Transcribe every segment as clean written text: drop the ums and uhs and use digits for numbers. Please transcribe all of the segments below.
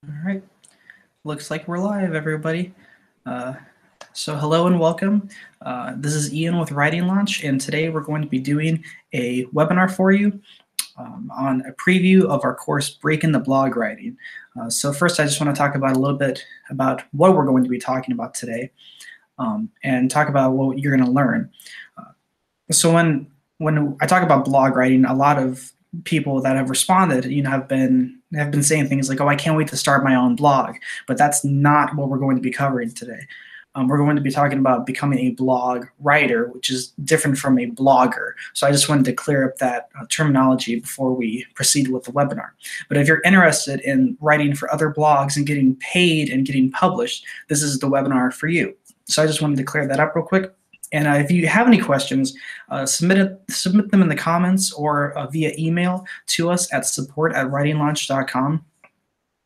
All right, looks like we're live, everybody. Uh, so hello and welcome. This is Ian with Writing Launch, and today we're going to be doing a webinar for you on a preview of our course, Breaking the Blog Writing. So first, I just want to talk about a little bit about what we're going to be talking about today, and talk about what you're going to learn. So when I talk about blog writing, a lot of people that have responded, have been saying things like, "Oh, I can't wait to start my own blog." But that's not what we're going to be covering today. We're going to be talking about becoming a blog writer, which is different from a blogger. So I just wanted to clear up that terminology before we proceed with the webinar. But if you're interested in writing for other blogs and getting paid and getting published, this is the webinar for you. So I just wanted to clear that up real quick. And if you have any questions, submit them in the comments or via email to us at support@writinglaunch.com.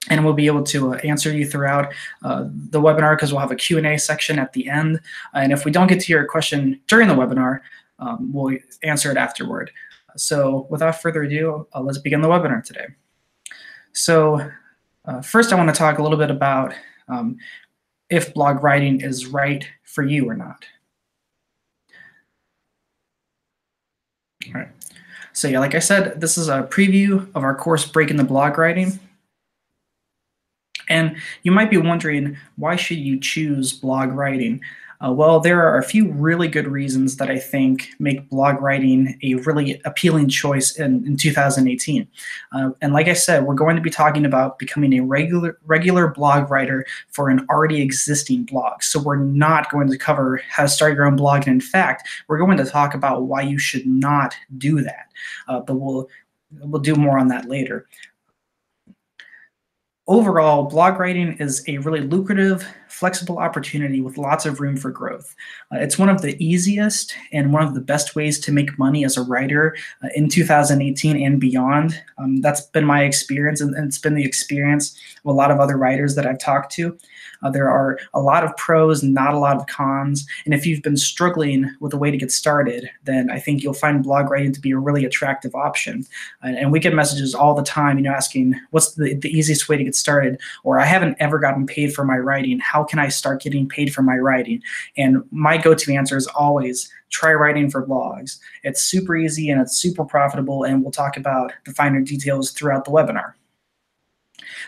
And we'll be able to answer you throughout the webinar, because we'll have a Q&A section at the end. And if we don't get to your question during the webinar, we'll answer it afterward. So without further ado, let's begin the webinar today. So first, I want to talk a little bit about if blog writing is right for you or not. All right. So yeah, like I said, this is a preview of our course, Breaking the Blog Writing. And you might be wondering, why should you choose blog writing? Well, there are a few really good reasons that I think make blog writing a really appealing choice in 2018. And like I said, we're going to be talking about becoming a regular blog writer for an already existing blog. So we're not going to cover how to start your own blog. And in fact, we're going to talk about why you should not do that. But we'll do more on that later. Overall, blog writing is a really lucrative, flexible opportunity with lots of room for growth. It's one of the easiest and one of the best ways to make money as a writer in 2018 and beyond. That's been my experience, and it's been the experience of a lot of other writers that I've talked to. There are a lot of pros, not a lot of cons. And if you've been struggling with a way to get started, then I think you'll find blog writing to be a really attractive option. And we get messages all the time, asking, what's the easiest way to get started? Or I haven't ever gotten paid for my writing. How can I start getting paid for my writing? And my go-to answer is always, try writing for blogs. It's super easy and it's super profitable, and we'll talk about the finer details throughout the webinar.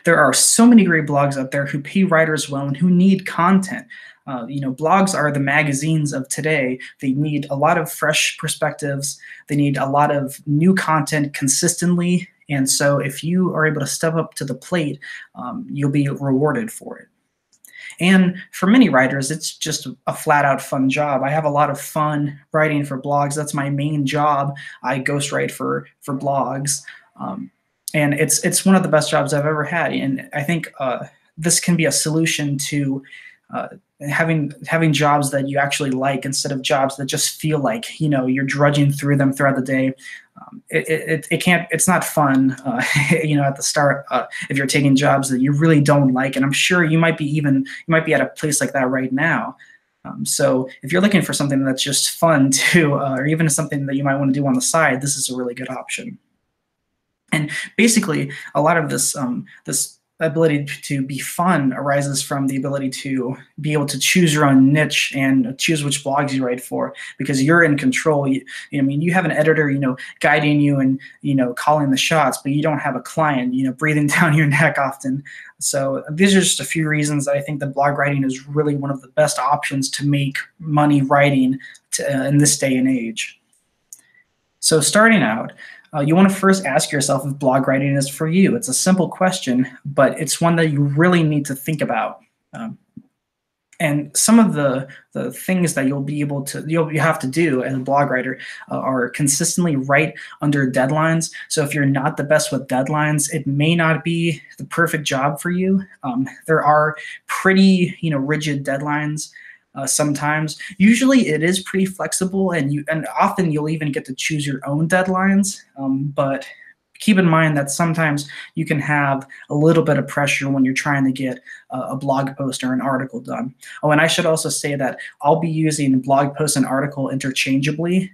There are so many great blogs out there who pay writers well and who need content. Blogs are the magazines of today. They need a lot of fresh perspectives. They need a lot of new content consistently. And so if you are able to step up to the plate, you'll be rewarded for it. And for many writers, it's just a flat out fun job. I have a lot of fun writing for blogs. That's my main job. I ghostwrite for blogs. And it's one of the best jobs I've ever had. And I think this can be a solution to having jobs that you actually like, instead of jobs that just feel like, you're drudging through them throughout the day. It's not fun, at the start, if you're taking jobs that you really don't like. And I'm sure you might be at a place like that right now. So if you're looking for something that's just fun too, or even something that you might want to do on the side, this is a really good option. And basically, a lot of this ability to be fun arises from the ability to be able to choose your own niche and choose which blogs you write for, because you're in control. You have an editor, guiding you and, calling the shots, but you don't have a client, breathing down your neck often. So these are just a few reasons that I think that blog writing is really one of the best options to make money writing in this day and age. So starting out, you want to first ask yourself if blog writing is for you. It's a simple question, but it's one that you really need to think about. And some of the things that you'll have to do as a blog writer are consistently write under deadlines. So if you're not the best with deadlines, it may not be the perfect job for you. There are pretty rigid deadlines. Sometimes, usually it is pretty flexible, and often you'll even get to choose your own deadlines. But keep in mind that sometimes you can have a little bit of pressure when you're trying to get a blog post or an article done. Oh, and I should also say that I'll be using blog post and article interchangeably.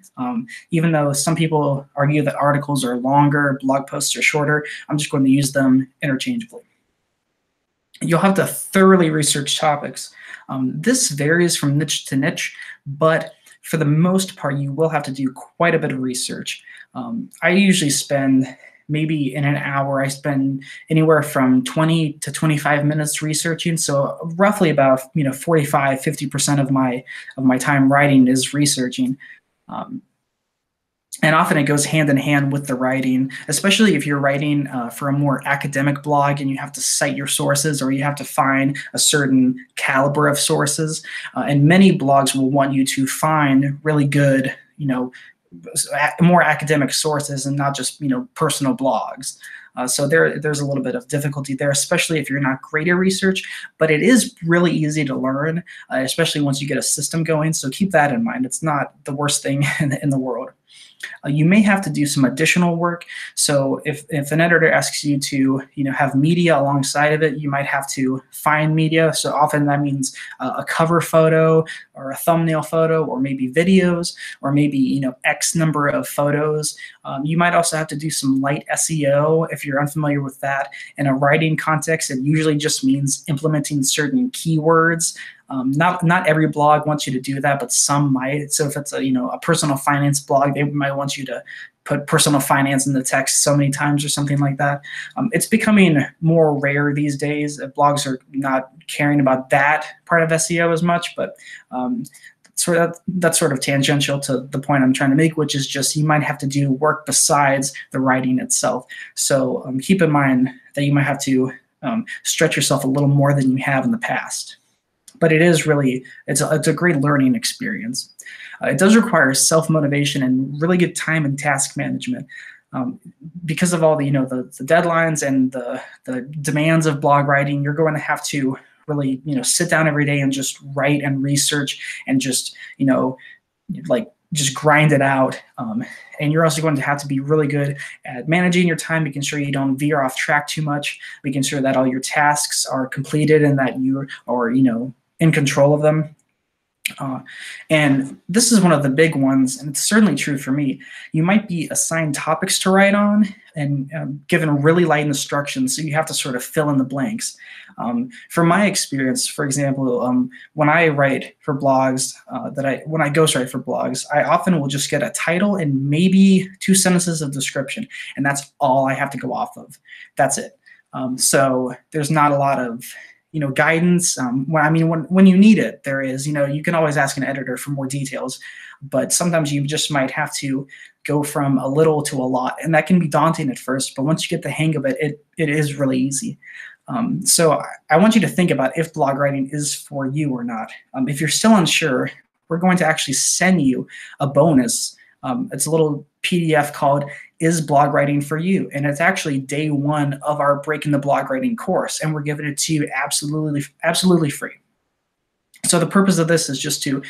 Even though some people argue that articles are longer, blog posts are shorter, I'm just going to use them interchangeably. You'll have to thoroughly research topics. This varies from niche to niche, but for the most part, you will have to do quite a bit of research. I usually spend maybe in an hour, I spend anywhere from 20 to 25 minutes researching. So roughly about 45, 50% of my time writing is researching. And often it goes hand in hand with the writing, especially if you're writing for a more academic blog and you have to cite your sources or you have to find a certain caliber of sources. And many blogs will want you to find really good, more academic sources and not just, personal blogs. So there's a little bit of difficulty there, especially if you're not great at research, but it is really easy to learn, especially once you get a system going. So keep that in mind. It's not the worst thing in the world. You may have to do some additional work. So if an editor asks you to have media alongside of it, you might have to find media. So often that means a cover photo or a thumbnail photo or maybe videos or maybe X number of photos. You might also have to do some light SEO if you're unfamiliar with that. In a writing context, it usually just means implementing certain keywords. Not every blog wants you to do that, but some might. So if it's a personal finance blog, they might want you to put personal finance in the text so many times or something like that. It's becoming more rare these days. Blogs are not caring about that part of SEO as much, but that's sort of tangential to the point I'm trying to make, which is just you might have to do work besides the writing itself. So keep in mind that you might have to stretch yourself a little more than you have in the past. But it is really, it's a great learning experience. It does require self-motivation and really good time and task management. Because of all the deadlines and the demands of blog writing, you're going to have to really sit down every day and just write and research and just just grind it out. And you're also going to have to be really good at managing your time, making sure you don't veer off track too much, making sure that all your tasks are completed and that you are in control of them. And this is one of the big ones, and it's certainly true for me. You might be assigned topics to write on and given really light instructions, so you have to sort of fill in the blanks. From my experience, for example, when I write for blogs, when I ghostwrite for blogs, I often will just get a title and maybe 2 sentences of description, and that's all I have to go off of. That's it. So there's not a lot of guidance. When you need it, there is, you can always ask an editor for more details, but sometimes you just might have to go from a little to a lot, and that can be daunting at first, but once you get the hang of it, it is really easy. So I want you to think about if blog writing is for you or not. If you're still unsure, we're going to actually send you a bonus. It's a little PDF called Is Blog Writing for You? And it's actually day 1 of our Breaking the Blog Writing course, and we're giving it to you absolutely free. So the purpose of this is just to,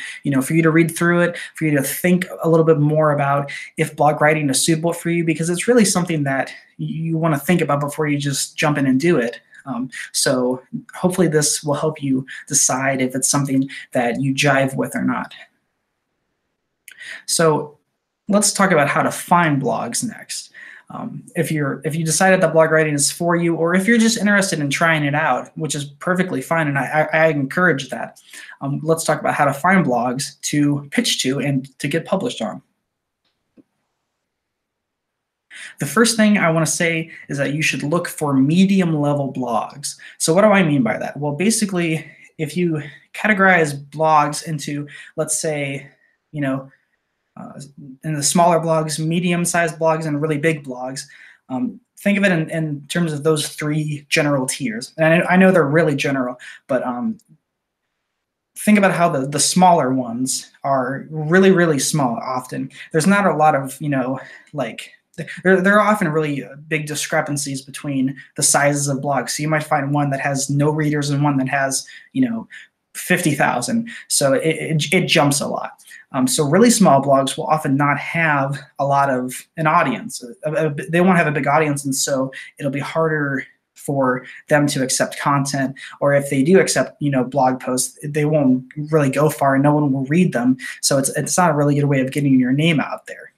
for you to read through it, for you to think a little bit more about if blog writing is suitable for you, because it's really something that you want to think about before you just jump in and do it. So hopefully this will help you decide if it's something that you jive with or not. So let's talk about how to find blogs next. If you decided that blog writing is for you, or if you're just interested in trying it out, which is perfectly fine, and I encourage that, let's talk about how to find blogs to pitch to and to get published on. The first thing I want to say is that you should look for medium level blogs. So what do I mean by that? Well, basically, if you categorize blogs into, let's say, in the smaller blogs, medium-sized blogs, and really big blogs, think of it in terms of those 3 general tiers. And I know they're really general, but think about how the smaller ones are really, really small often. There's not a lot of, there are often really big discrepancies between the sizes of blogs. So you might find one that has no readers and one that has, 50,000. So it jumps a lot. So really small blogs will often not have a lot of an audience. They won't have a big audience, and so it'll be harder for them to accept content. Or if they do accept, blog posts, they won't really go far, and no one will read them. So it's not a really good way of getting your name out there.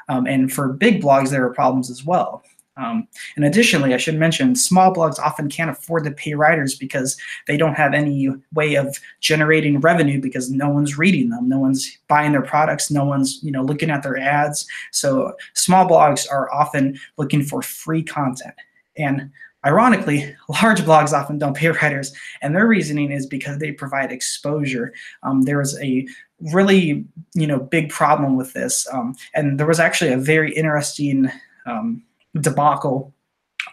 And for big blogs, there are problems as well. And additionally, I should mention, small blogs often can't afford to pay writers because they don't have any way of generating revenue because no one's reading them, no one's buying their products, no one's looking at their ads. So small blogs are often looking for free content. And ironically, large blogs often don't pay writers, and their reasoning is because they provide exposure. There is a really big problem with this, and there was actually a very interesting debacle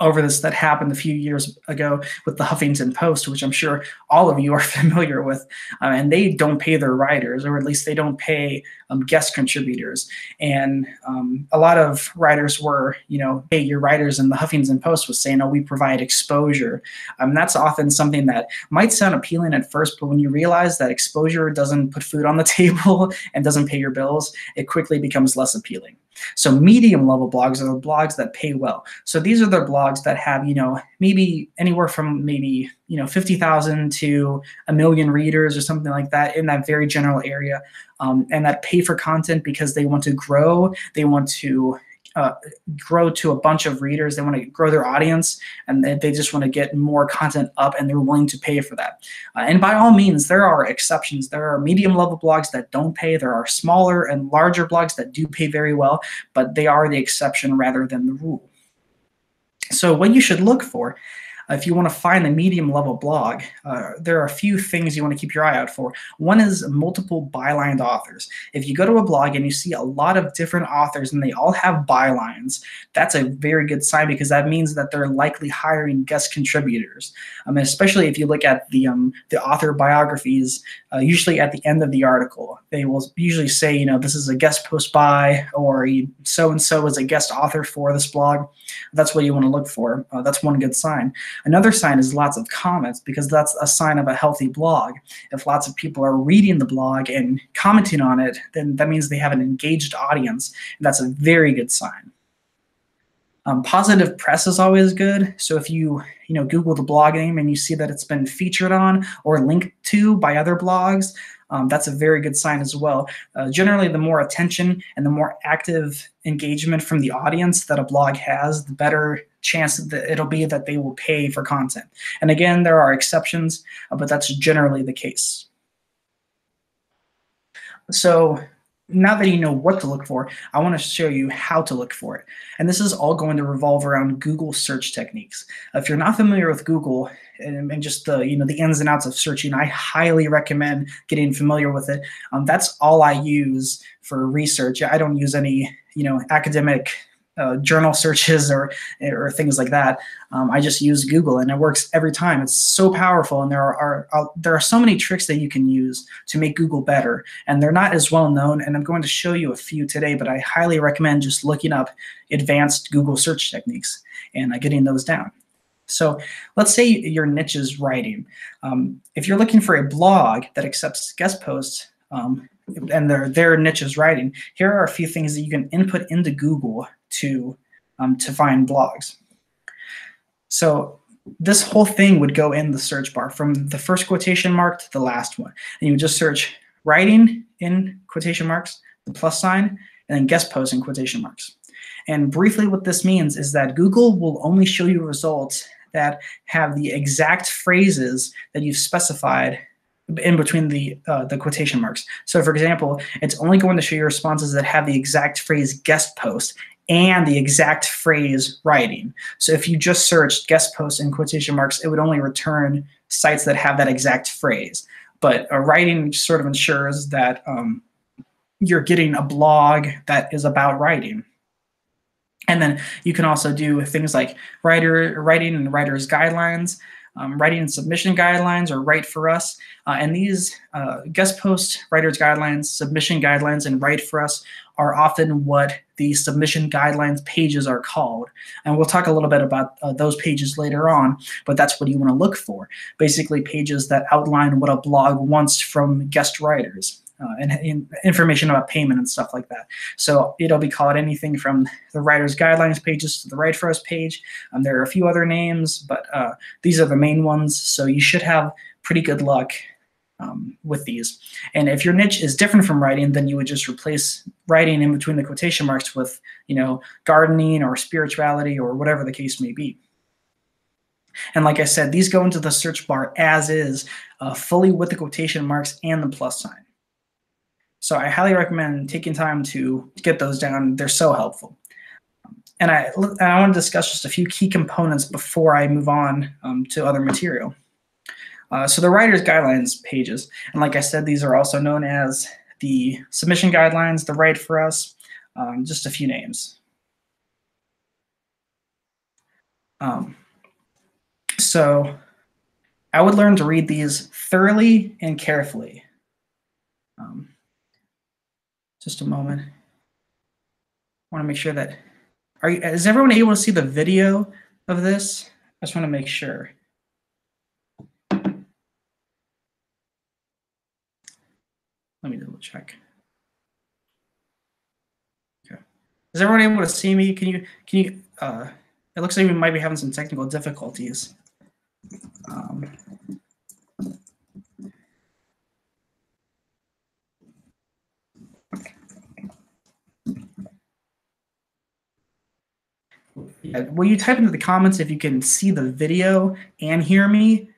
over this that happened a few years ago with the Huffington Post, which I'm sure all of you are familiar with, and they don't pay their writers, or at least they don't pay guest contributors. And a lot of writers were, hey, your writers, in the Huffington Post was saying, oh, we provide exposure. That's often something that might sound appealing at first, but when you realize that exposure doesn't put food on the table and doesn't pay your bills, it quickly becomes less appealing. So medium level blogs are the blogs that pay well. So these are the blogs that have, maybe anywhere from 50,000 to 1 million readers or something like that, in that very general area, and that pay for content because they want to grow. They want to grow to a bunch of readers. They want to grow their audience, and they just want to get more content up, and they're willing to pay for that. And by all means, there are exceptions. There are medium level blogs that don't pay. There are smaller and larger blogs that do pay very well, but they are the exception rather than the rule. So what you should look for, if you want to find a medium level blog, there are a few things you want to keep your eye out for. One is multiple bylined authors. If you go to a blog and you see a lot of different authors and they all have bylines, that's a very good sign, because that means that they're likely hiring guest contributors. Especially if you look at the author biographies, usually at the end of the article, they will usually say, this is a guest post by, or so-and-so is a guest author for this blog. That's what you want to look for. That's one good sign. Another sign is lots of comments, because that's a sign of a healthy blog. If lots of people are reading the blog and commenting on it, then that means they have an engaged audience, and that's a very good sign. Positive press is always good. So if you Google the blog name and you see that it's been featured on or linked to by other blogs, that's a very good sign as well. Generally, the more attention and the more active engagement from the audience that a blog has, the better chance that it'll be that they will pay for content. And again, there are exceptions, but that's generally the case. So now that you know what to look for, I want to show you how to look for it. And this is all going to revolve around Google search techniques. If you're not familiar with Google and just the the ins and outs of searching, I highly recommend getting familiar with it. That's all I use for research. I don't use any academic journal searches or things like that. I just use Google, and it works every time. It's so powerful, and there are so many tricks that you can use to make Google better, and they're not as well known, and I'm going to show you a few today, but I highly recommend just looking up advanced Google search techniques and getting those down. So let's say your niche is writing. If you're looking for a blog that accepts guest posts, and their niche is writing, here are a few things that you can input into Google to find blogs. So this whole thing would go in the search bar from the first quotation mark to the last one. And you would just search writing in quotation marks, the plus sign, and then guest post in quotation marks. And briefly what this means is that Google will only show you results that have the exact phrases that you've specified in between the quotation marks. So for example, it's only going to show you responses that have the exact phrase guest post and the exact phrase writing. So if you just searched guest post in quotation marks, it would only return sites that have that exact phrase. But writing sort of ensures that you're getting a blog that is about writing. And then you can also do things like writing and writer's guidelines, writing and submission guidelines, or Write for Us. And these guest post, writer's guidelines, submission guidelines, and Write for Us are often what the submission guidelines pages are called. And we'll talk a little bit about those pages later on, but that's what you want to look for. Basically, pages that outline what a blog wants from guest writers. And information about payment and stuff like that. So it'll be called anything from the writer's guidelines pages to the Write for Us page. There are a few other names, but these are the main ones. So you should have pretty good luck with these. And if your niche is different from writing, then you would just replace writing in between the quotation marks with, gardening or spirituality or whatever the case may be. And like I said, these go into the search bar as is, fully with the quotation marks and the plus sign. So I highly recommend taking time to get those down. They're so helpful. And I want to discuss just a few key components before I move on to other material. So the writer's guidelines pages, and like I said, these are also known as the submission guidelines, the Write For Us, just a few names. So I would learn to read these thoroughly and carefully. Just a moment. I want to make sure that, is everyone able to see the video of this? I just want to make sure. Let me double check. Okay. Is everyone able to see me? Can you, it looks like we might be having some technical difficulties. Yeah, will you type into the comments if you can see the video and hear me?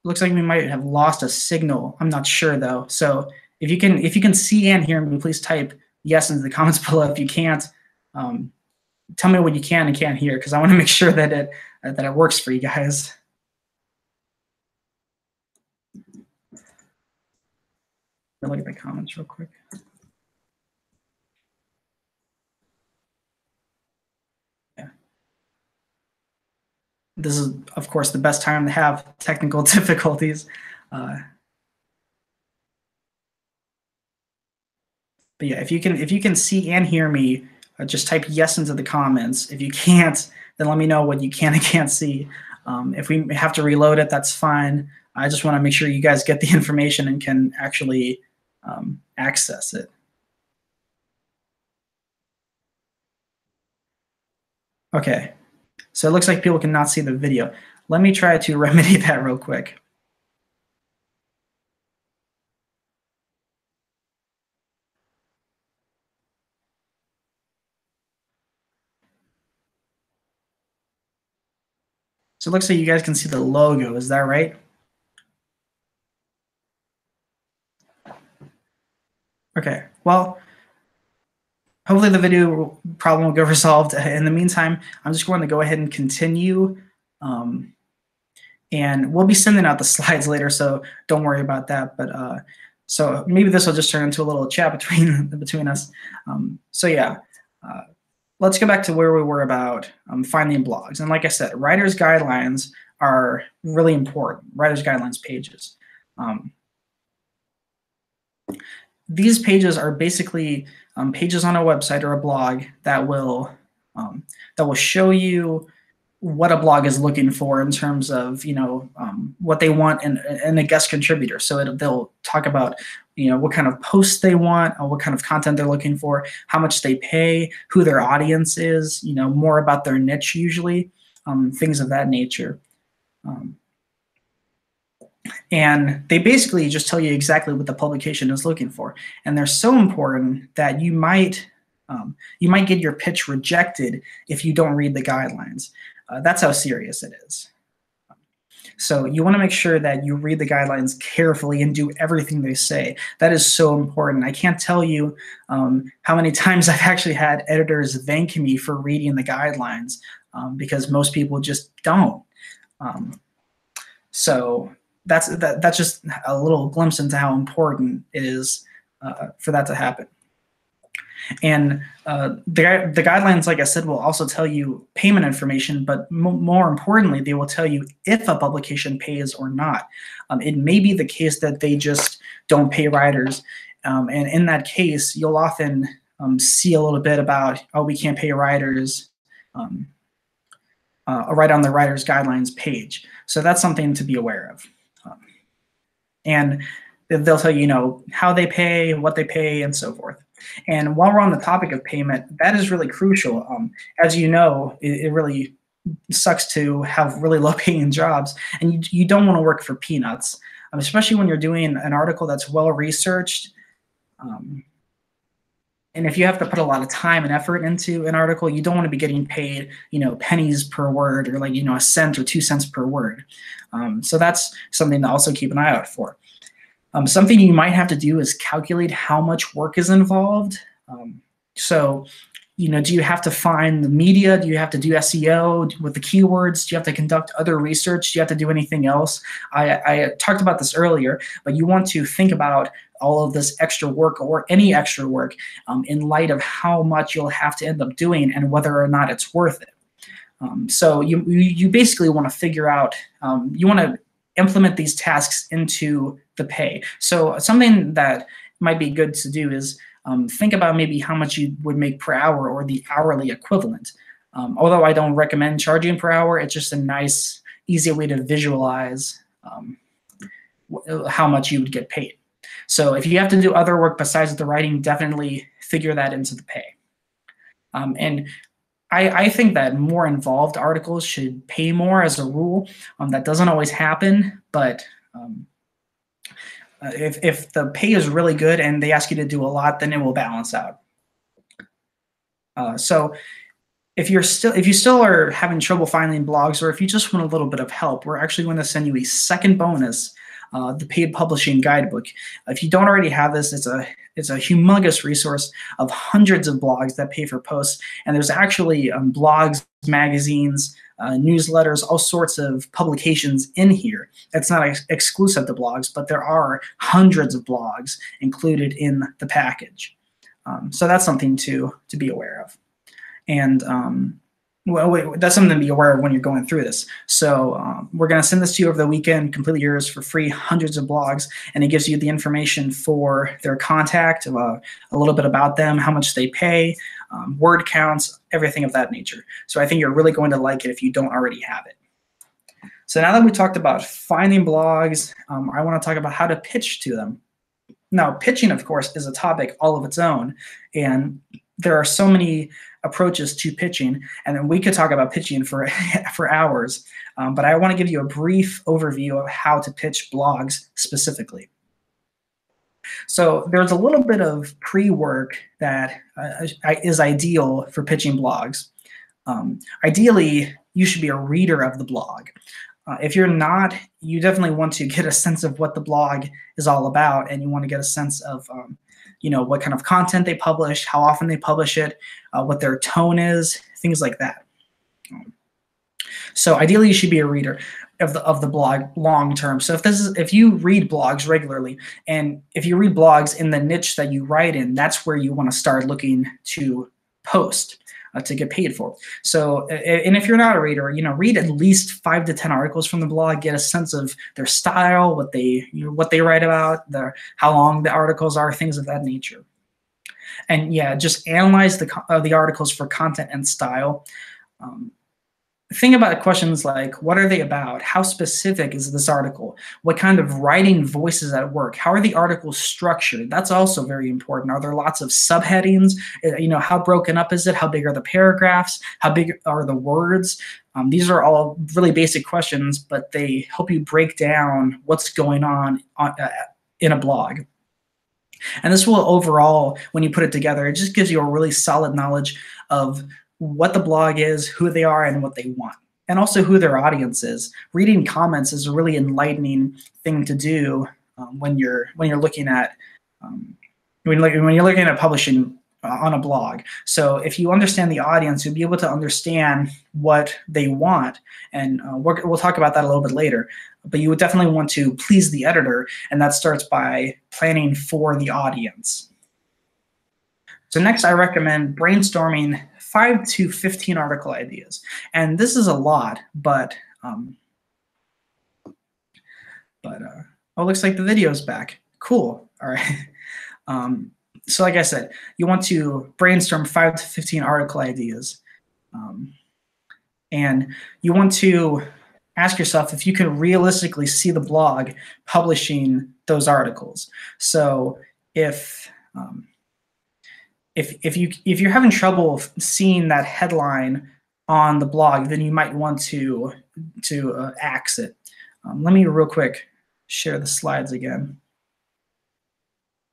Looks like we might have lost a signal. I'm not sure though. So if you can see and hear me, please type yes into the comments below. If you can't, tell me what you can and can't hear, because I want to make sure that it works for you guys. I'll look at the comments real quick. Yeah. This is, of course, the best time to have technical difficulties. But yeah, if you can see and hear me, just type yes into the comments. If you can't, then let me know what you can and can't see. If we have to reload it, that's fine. I just want to make sure you guys get the information and can actually access it. Okay, so it looks like people cannot see the video. Let me try to remedy that real quick. So it looks like you guys can see the logo, is that right? Okay, well, hopefully the video problem will get resolved. In the meantime, I'm just going to go ahead and continue. And we'll be sending out the slides later, so don't worry about that. But so maybe this will just turn into a little chat between us. So yeah, let's go back to where we were about finding blogs. And like I said, writer's guidelines are really important, writer's guidelines pages. These pages are basically pages on a website or a blog that will show you what a blog is looking for in terms of what they want in a guest contributor. So they'll talk about what kind of posts they want, or what kind of content they're looking for, how much they pay, who their audience is, more about their niche usually, things of that nature. And they basically just tell you exactly what the publication is looking for. And they're so important that you might get your pitch rejected if you don't read the guidelines. That's how serious it is. So you want to make sure that you read the guidelines carefully and do everything they say. That is so important. I can't tell you how many times I've actually had editors thank me for reading the guidelines, because most people just don't. So that's just a little glimpse into how important it is for that to happen. And the guidelines, like I said, will also tell you payment information, but more importantly, they will tell you if a publication pays or not. It may be the case that they just don't pay writers, and in that case, you'll often see a little bit about, oh, we can't pay writers, right on the writer's guidelines page. So that's something to be aware of. And they'll tell you, how they pay, what they pay, and so forth. And while we're on the topic of payment, that is really crucial. As you know, it really sucks to have really low-paying jobs, and you don't want to work for peanuts. especially when you're doing an article that's well researched. And if you have to put a lot of time and effort into an article, you don't want to be getting paid, pennies per word, or like, a cent or 2 cents per word. So that's something to also keep an eye out for. Something you might have to do is calculate how much work is involved. So, do you have to find the media? Do you have to do SEO with the keywords? Do you have to conduct other research? Do you have to do anything else? I talked about this earlier, but you want to think about all of this extra work, or any extra work, in light of how much you'll have to end up doing and whether or not it's worth it. So you basically want to figure out, you want to implement these tasks into the pay. So something that might be good to do is think about maybe how much you would make per hour, or the hourly equivalent. Although I don't recommend charging per hour, it's just a nice, easy way to visualize how much you would get paid. So if you have to do other work besides the writing, definitely figure that into the pay. And I think that more involved articles should pay more as a rule. That doesn't always happen, but if the pay is really good and they ask you to do a lot, then it will balance out. So if you still are having trouble finding blogs, or if you just want a little bit of help, we're actually going to send you a second bonus, the Paid Publishing Guidebook. If you don't already have this, it's a humongous resource of hundreds of blogs that pay for posts, and there's actually blogs, magazines, newsletters, all sorts of publications in here. It's not exclusive to blogs, but there are hundreds of blogs included in the package. So that's something to be aware of. And that's something to be aware of when you're going through this. So we're going to send this to you over the weekend, completely yours for free, hundreds of blogs, and it gives you the information for their contact, a little bit about them, how much they pay, word counts, everything of that nature. So I think you're really going to like it if you don't already have it. So now that we talked about finding blogs, I want to talk about how to pitch to them. Now, pitching, of course, is a topic all of its own, and there are so many approaches to pitching, and then we could talk about pitching for hours, but I want to give you a brief overview of how to pitch blogs specifically. So there's a little bit of pre-work that is ideal for pitching blogs. Ideally, you should be a reader of the blog. If you're not, you definitely want to get a sense of what the blog is all about, and you want to get a sense of what kind of content they publish, how often they publish it, what their tone is, things like that. So ideally, you should be a reader of the blog long term. So if you read blogs regularly, and if you read blogs in the niche that you write in, that's where you want to start looking to post to get paid for. So, and if you're not a reader, read at least 5 to 10 articles from the blog, get a sense of their style, what they write about, how long the articles are, things of that nature. And yeah, just analyze the articles for content and style. Think about questions like, what are they about? How specific is this article? What kind of writing voice is at work? How are the articles structured? That's also very important. Are there lots of subheadings? How broken up is it? How big are the paragraphs? How big are the words? These are all really basic questions, but they help you break down what's going on in a blog. And this will overall, when you put it together, it just gives you a really solid knowledge of what the blog is, who they are, and what they want, and also who their audience is. Reading comments is a really enlightening thing to do when you're looking at publishing on a blog. So if you understand the audience, you'll be able to understand what they want, and we'll talk about that a little bit later. But you would definitely want to please the editor, and that starts by planning for the audience. So next, I recommend brainstorming 5 to 15 article ideas. And this is a lot, but oh, looks like the video's back. Cool. All right. So like I said, you want to brainstorm 5 to 15 article ideas. And you want to ask yourself if you can realistically see the blog publishing those articles. So if you're having trouble seeing that headline on the blog, then you might want to axe it. Let me real quick share the slides again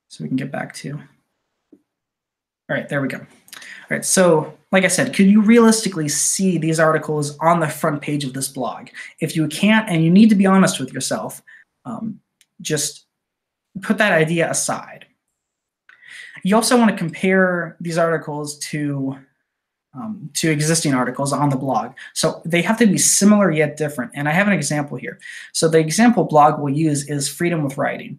so we can get back to. All right, there we go. All right, so like I said, could you realistically see these articles on the front page of this blog? If you can't, and you need to be honest with yourself, just put that idea aside. You also want to compare these articles to existing articles on the blog. So they have to be similar yet different. And I have an example here. So the example blog we'll use is Freedom with Writing,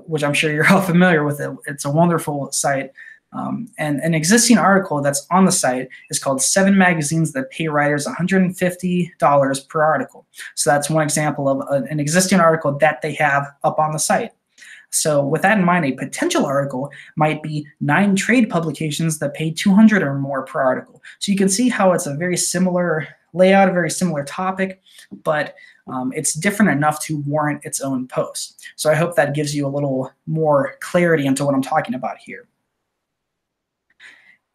which I'm sure you're all familiar with. It's a wonderful site. And an existing article that's on the site is called 7 Magazines That Pay Writers $150 per article. So that's one example of an existing article that they have up on the site. So with that in mind, a potential article might be 9 trade publications that pay $200 or more per article. So you can see how it's a very similar layout, a very similar topic, but it's different enough to warrant its own post. So I hope that gives you a little more clarity into what I'm talking about here.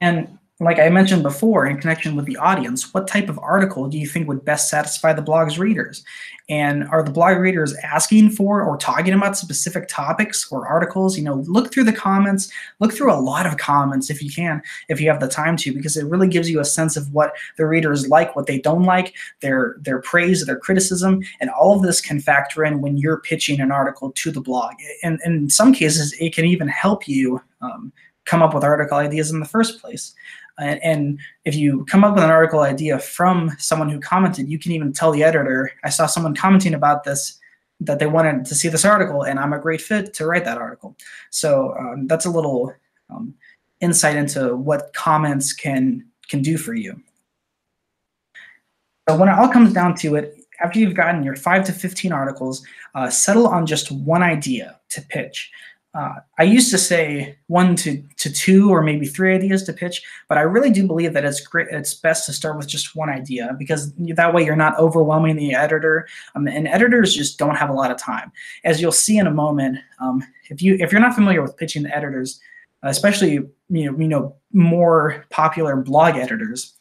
And like I mentioned before, in connection with the audience, what type of article do you think would best satisfy the blog's readers? And are the blog readers asking for or talking about specific topics or articles? You know, look through the comments, look through a lot of comments if you can, if you have the time to, because it really gives you a sense of what the readers like, what they don't like, their praise, their criticism, and all of this can factor in when you're pitching an article to the blog. And in some cases, it can even help you come up with article ideas in the first place. And if you come up with an article idea from someone who commented, you can even tell the editor, I saw someone commenting about this, that they wanted to see this article, and I'm a great fit to write that article. So that's a little insight into what comments can do for you. So when it all comes down to it, after you've gotten your 5 to 15 articles, settle on just one idea to pitch. I used to say 1 to 2 or maybe 3 ideas to pitch, but I really do believe that it's best to start with just one idea, because that way you're not overwhelming the editor, and editors just don't have a lot of time. As you'll see in a moment, if you're not familiar with pitching to editors, especially more popular blog editors,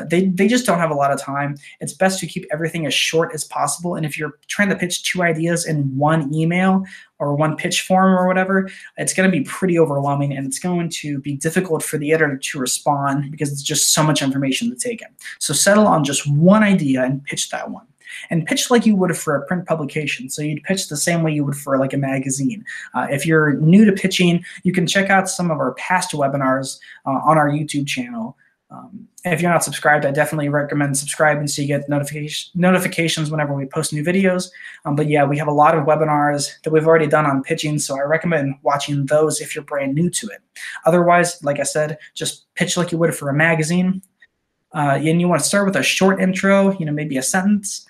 they just don't have a lot of time. It's best to keep everything as short as possible. And if you're trying to pitch 2 ideas in one email or one pitch form or whatever, it's going to be pretty overwhelming, and it's going to be difficult for the editor to respond because it's just so much information to take in. So settle on just one idea and pitch that one. And pitch like you would for a print publication. So you'd pitch the same way you would for like a magazine. If you're new to pitching, you can check out some of our past webinars on our YouTube channel. If you're not subscribed, I definitely recommend subscribing so you get notifications whenever we post new videos. But yeah, we have a lot of webinars that we've already done on pitching, so I recommend watching those if you're brand new to it. Otherwise, like I said, just pitch like you would for a magazine. And you want to start with a short intro, maybe a sentence.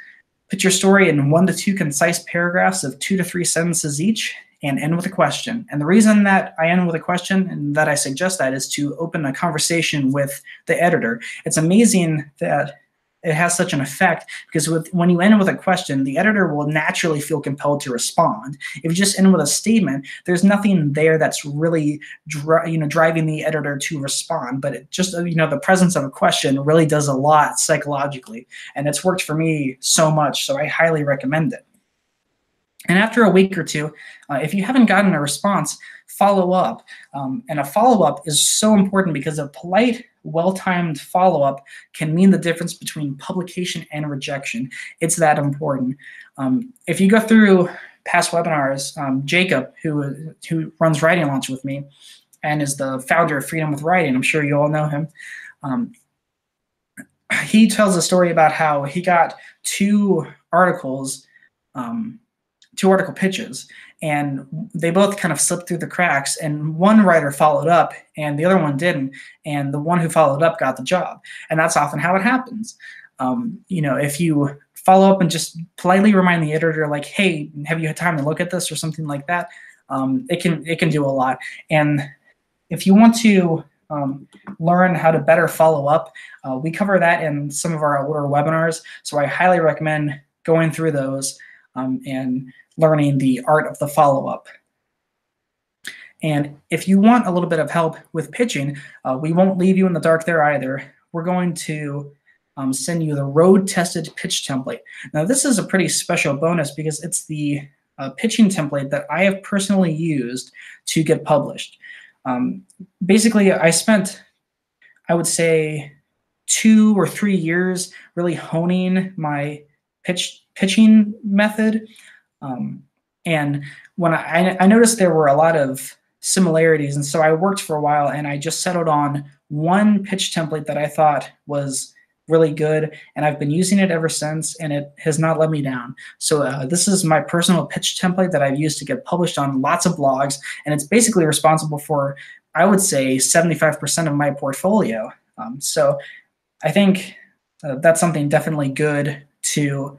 Put your story in 1 to 2 concise paragraphs of 2 to 3 sentences each, and end with a question. And the reason that I end with a question and that I suggest that is to open a conversation with the editor. It's amazing that it has such an effect, because when you end with a question, the editor will naturally feel compelled to respond. If you just end with a statement, there's nothing there that's really driving the editor to respond. But it just the presence of a question really does a lot psychologically, and it's worked for me so much. So I highly recommend it. And after a week or 2, if you haven't gotten a response, follow up. And a follow-up is so important, because a polite, well-timed follow-up can mean the difference between publication and rejection. It's that important. If you go through past webinars, Jacob, who runs Writing Launch with me and is the founder of Freedom with Writing, I'm sure you all know him, he tells a story about how he got 2 articles, 2 article pitches, and they both kind of slipped through the cracks, and one writer followed up and the other one didn't, and the one who followed up got the job. And that's often how it happens. If you follow up and just politely remind the editor, like, hey, have you had time to look at this, or something like that, it can do a lot. And if you want to learn how to better follow up, we cover that in some of our older webinars, so I highly recommend going through those and learning the art of the follow-up. And if you want a little bit of help with pitching, we won't leave you in the dark there either. We're going to send you the road-tested pitch template. Now, this is a pretty special bonus, because it's the pitching template that I have personally used to get published. Basically, I spent, I would say, 2 or 3 years really honing my pitching method. And when I noticed there were a lot of similarities, and so I worked for a while and I just settled on one pitch template that I thought was really good, and I've been using it ever since, and it has not let me down. So this is my personal pitch template that I've used to get published on lots of blogs, and it's basically responsible for, I would say, 75% of my portfolio. So I think that's something definitely good to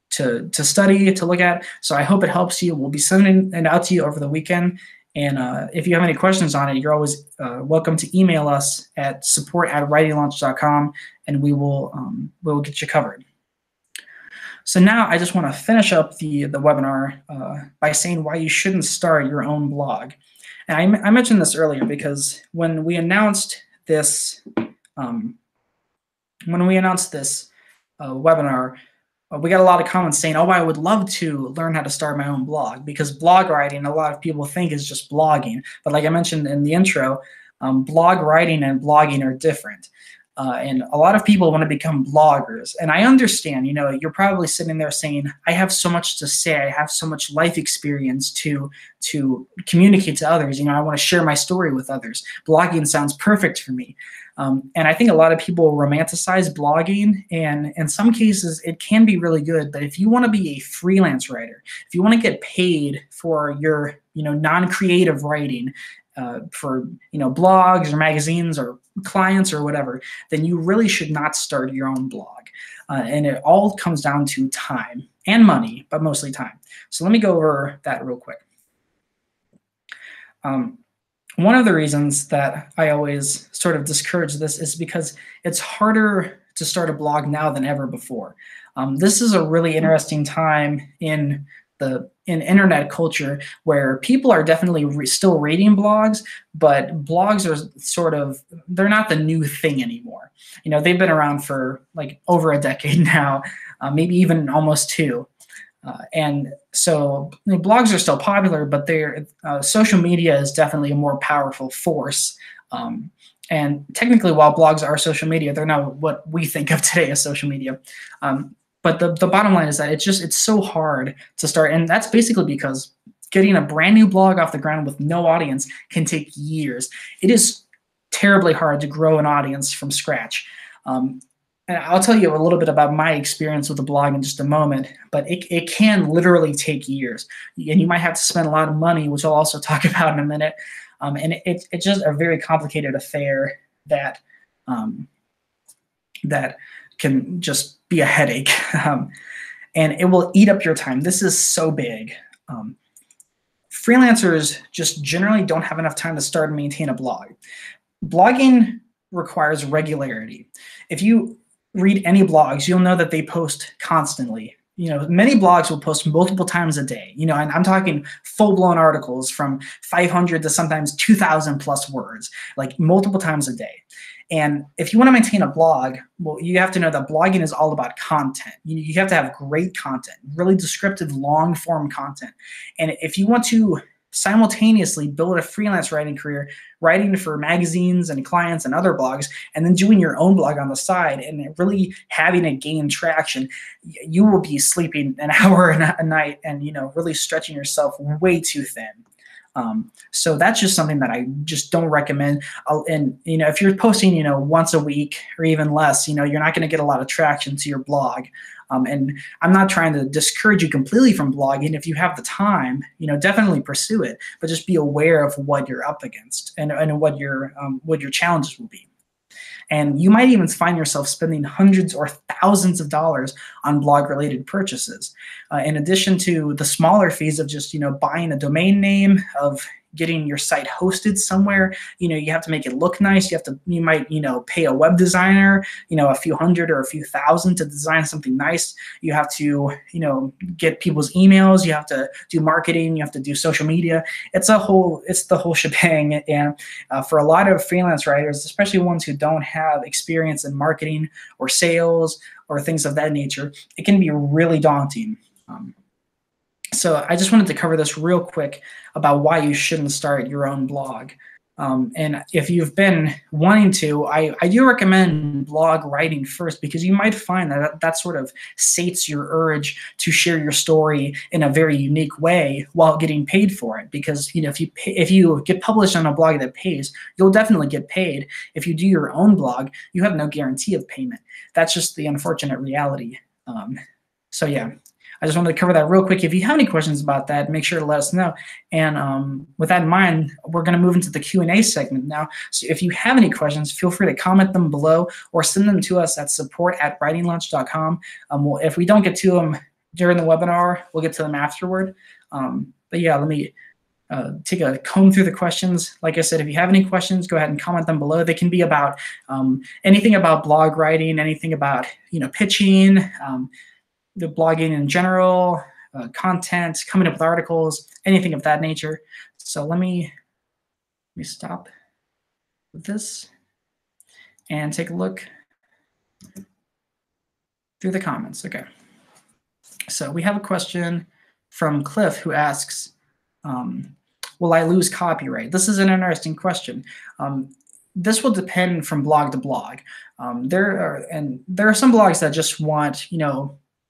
study, to look at. So I hope it helps you. We'll be sending it out to you over the weekend. And if you have any questions on it, you're always welcome to email us at support@writinglaunch.com, and we'll get you covered. So now I just want to finish up the webinar by saying why you shouldn't start your own blog. And I mentioned this earlier because when we announced this webinar, we got a lot of comments saying, oh, I would love to learn how to start my own blog, because blog writing, a lot of people think is just blogging. But like I mentioned in the intro, blog writing and blogging are different. And a lot of people want to become bloggers. And I understand, you're probably sitting there saying, I have so much to say. I have so much life experience to communicate to others. I want to share my story with others. Blogging sounds perfect for me. And I think a lot of people romanticize blogging, and in some cases it can be really good. But if you want to be a freelance writer, if you want to get paid for your non-creative writing, for blogs or magazines or clients or whatever, then you really should not start your own blog. And it all comes down to time and money, but mostly time. So let me go over that real quick. One of the reasons that I always sort of discourage this is because it's harder to start a blog now than ever before. This is a really interesting time in internet culture where people are definitely still reading blogs, but blogs are they're not the new thing anymore. They've been around for like over a decade now, maybe even almost 2. And so blogs are still popular, but social media is definitely a more powerful force. And technically, while blogs are social media, they're not what we think of today as social media. But the bottom line is that it's so hard to start. And that's basically because getting a brand new blog off the ground with no audience can take years. It is terribly hard to grow an audience from scratch. And I'll tell you a little bit about my experience with the blog in just a moment, but it can literally take years. And you might have to spend a lot of money, which I'll also talk about in a minute. And it's just a very complicated affair that can just be a headache. And it will eat up your time. This is so big. Freelancers just generally don't have enough time to start and maintain a blog. Blogging requires regularity. If you read any blogs, you'll know that they post constantly. Many blogs will post multiple times a day. And I'm talking full-blown articles from 500 to sometimes 2,000 plus words, like multiple times a day. And if you want to maintain a blog, well, you have to know that blogging is all about content. You have to have great content, really descriptive, long-form content. And if you want to simultaneously build a freelance writing career, writing for magazines and clients and other blogs, and then doing your own blog on the side and really having it gain traction, you will be sleeping an hour a night and really stretching yourself way too thin. So that's just something that I just don't recommend. And if you're posting once a week or even less, you're not going to get a lot of traction to your blog. And I'm not trying to discourage you completely from blogging. If you have the time, definitely pursue it, but just be aware of what you're up against and what your challenges will be. And you might even find yourself spending hundreds or thousands of dollars on blog-related purchases. In addition to the smaller fees of just buying a domain name, of getting your site hosted somewhere, you have to make it look nice. You might pay a web designer, a few hundred or a few thousand to design something nice. You have to, get people's emails. You have to do marketing. You have to do social media. It's the whole shebang. And for a lot of freelance writers, especially ones who don't have experience in marketing or sales or things of that nature, it can be really daunting. So I just wanted to cover this real quick about why you shouldn't start your own blog. And if you've been wanting to, I do recommend blog writing first, because you might find that sort of sates your urge to share your story in a very unique way while getting paid for it. Because if you get published on a blog that pays, you'll definitely get paid. If you do your own blog, you have no guarantee of payment. That's just the unfortunate reality. So yeah. I just wanted to cover that real quick. If you have any questions about that, make sure to let us know. And with that in mind, we're going to move into the Q&A segment now. So if you have any questions, feel free to comment them below or send them to us at support@writinglunch.com. If we don't get to them during the webinar, we'll get to them afterward. But yeah, let me take a comb through the questions. Like I said, if you have any questions, go ahead and comment them below. They can be about anything about blog writing, anything about pitching, the blogging in general, content, coming up with articles, anything of that nature. So let me stop with this and take a look through the comments. Okay. So we have a question from Cliff who asks, will I lose copyright? This is an interesting question. This will depend from blog to blog. There are some blogs that just want,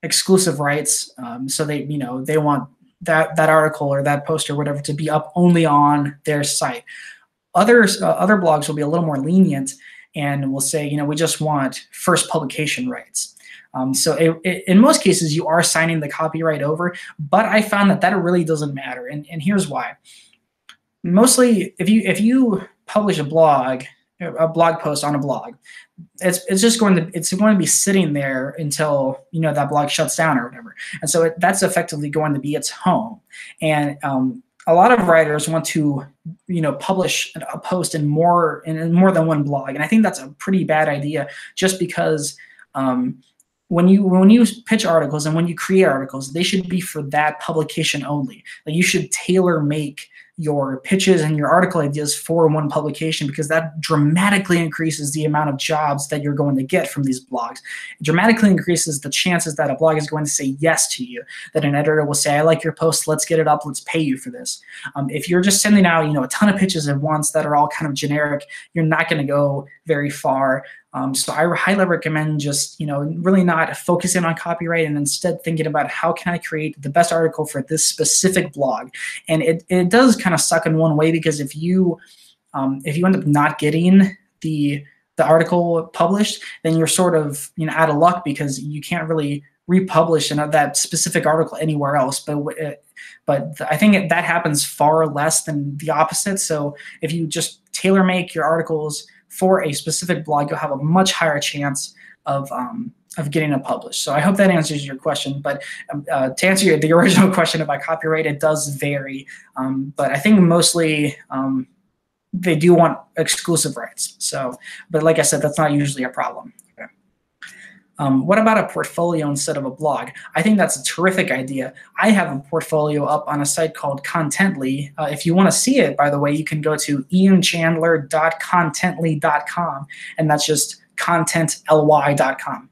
exclusive rights, so they want that article or that post or whatever to be up only on their site. Other blogs will be a little more lenient and will say, we just want first publication rights. So in most cases, you are signing the copyright over, but I found that really doesn't matter, and here's why. Mostly, if you publish a blog post on a blog, it's going to be sitting there until that blog shuts down or whatever, and so that's effectively going to be its home. And a lot of writers want to publish a post in more than one blog, and I think that's a pretty bad idea, just because when you pitch articles and when you create articles, they should be for that publication only. Like, you should tailor make your pitches and your article ideas for one publication, because that dramatically increases the amount of jobs that you're going to get from these blogs. It dramatically increases the chances that a blog is going to say yes to you, that an editor will say, I like your post, let's get it up, let's pay you for this. If you're just sending out a ton of pitches at once that are all kind of generic, you're not going to go very far. So I highly recommend just, really not focusing on copyright and instead thinking about how can I create the best article for this specific blog. And it does kind of suck in one way, because if you end up not getting the article published, then you're sort of out of luck, because you can't really republish that specific article anywhere else. But I think that happens far less than the opposite. So if you just tailor make your articles for a specific blog, you'll have a much higher chance of getting it published. So I hope that answers your question. But to answer the original question about copyright, it does vary. But I think mostly they do want exclusive rights. So, but like I said, that's not usually a problem. Okay. What about a portfolio instead of a blog? I think that's a terrific idea. I have a portfolio up on a site called Contently. If you want to see it, by the way, you can go to ianchandler.contently.com, and that's just contently.com.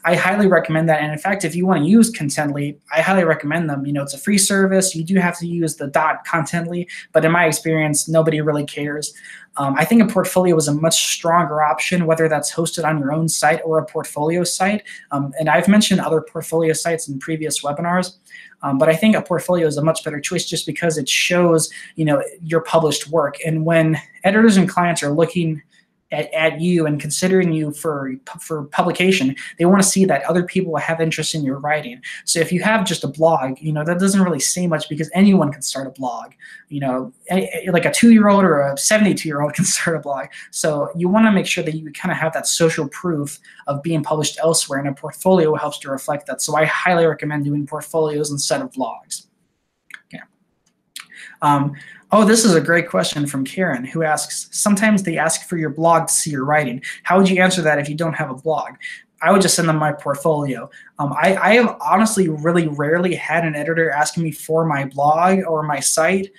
I highly recommend that. And in fact, if you want to use Contently, I highly recommend them. It's a free service. You do have to use the .contently, but in my experience, nobody really cares. I think a portfolio is a much stronger option, whether that's hosted on your own site or a portfolio site. And I've mentioned other portfolio sites in previous webinars, but I think a portfolio is a much better choice, just because it shows, your published work. And when editors and clients are looking at you and considering you for publication, they want to see that other people have interest in your writing. So if you have just a blog, that doesn't really say much, because anyone can start a blog. Like a 2-year-old or a 72-year-old can start a blog. So you want to make sure that you kind of have that social proof of being published elsewhere, and a portfolio helps to reflect that. So I highly recommend doing portfolios instead of blogs. Okay. Oh, this is a great question from Karen, who asks, sometimes they ask for your blog to see your writing. How would you answer that if you don't have a blog? I would just send them my portfolio. I have honestly really rarely had an editor asking me for my blog or my site.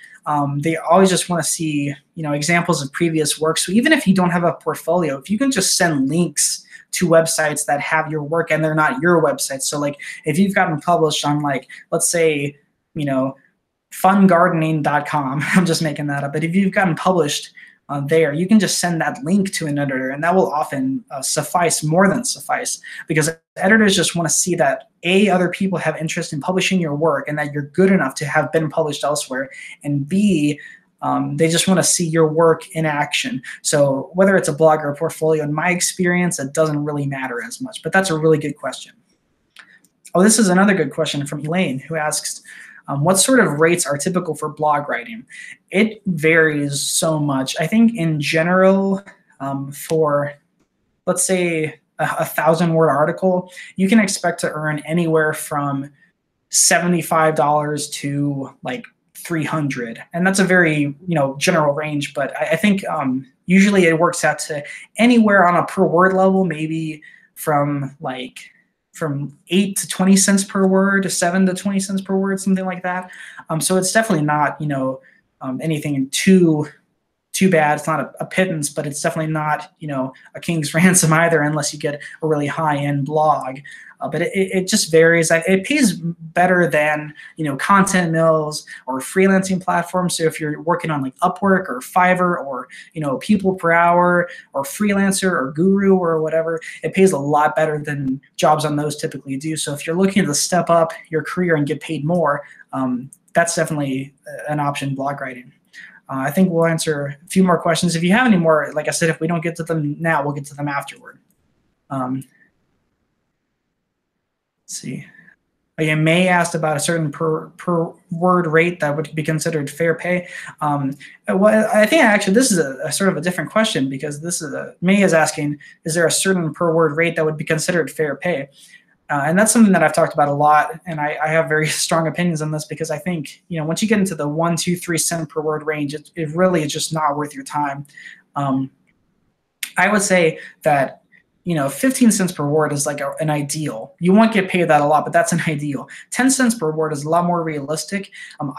They always just want to see, examples of previous work. So even if you don't have a portfolio, if you can just send links to websites that have your work and they're not your websites. So like if you've gotten published on like, let's say, fungardening.com, I'm just making that up, but if you've gotten published there, you can just send that link to an editor, and that will often suffice, more than suffice, because editors just want to see that A, other people have interest in publishing your work and that you're good enough to have been published elsewhere, and B, they just want to see your work in action. So whether it's a blog or a portfolio, in my experience, it doesn't really matter as much, but that's a really good question. Oh, this is another good question from Elaine, who asks, what sort of rates are typical for blog writing? It varies so much. I think in general, for, let's say, a 1,000-word article, you can expect to earn anywhere from $75 to like $300, and that's a very general range. But I think usually it works out to anywhere on a per word level, maybe from 8 to 20 cents per word to 7 to 20 cents per word, something like that. So it's definitely not anything too bad. It's not a pittance, but it's definitely not a king's ransom either, unless you get a really high-end blog. But it just varies. It pays better than content mills or freelancing platforms. So if you're working on like Upwork or Fiverr or People Per Hour or Freelancer or Guru or whatever, it pays a lot better than jobs on those typically do. So if you're looking to step up your career and get paid more, that's definitely an option, blog writing. I think we'll answer a few more questions. If you have any more, like I said, if we don't get to them now, we'll get to them afterward. Let's see. Again, May asked about a certain per word rate that would be considered fair pay. Well, I think actually this is a sort of a different question, because May is asking, is there a certain per word rate that would be considered fair pay? And that's something that I've talked about a lot, and I have very strong opinions on this, because I think once you get into the 1, 2, 3 cent per word range, it really is just not worth your time. I would say that 15 cents per word is like an ideal. You won't get paid that a lot, but that's an ideal. 10 cents per word is a lot more realistic.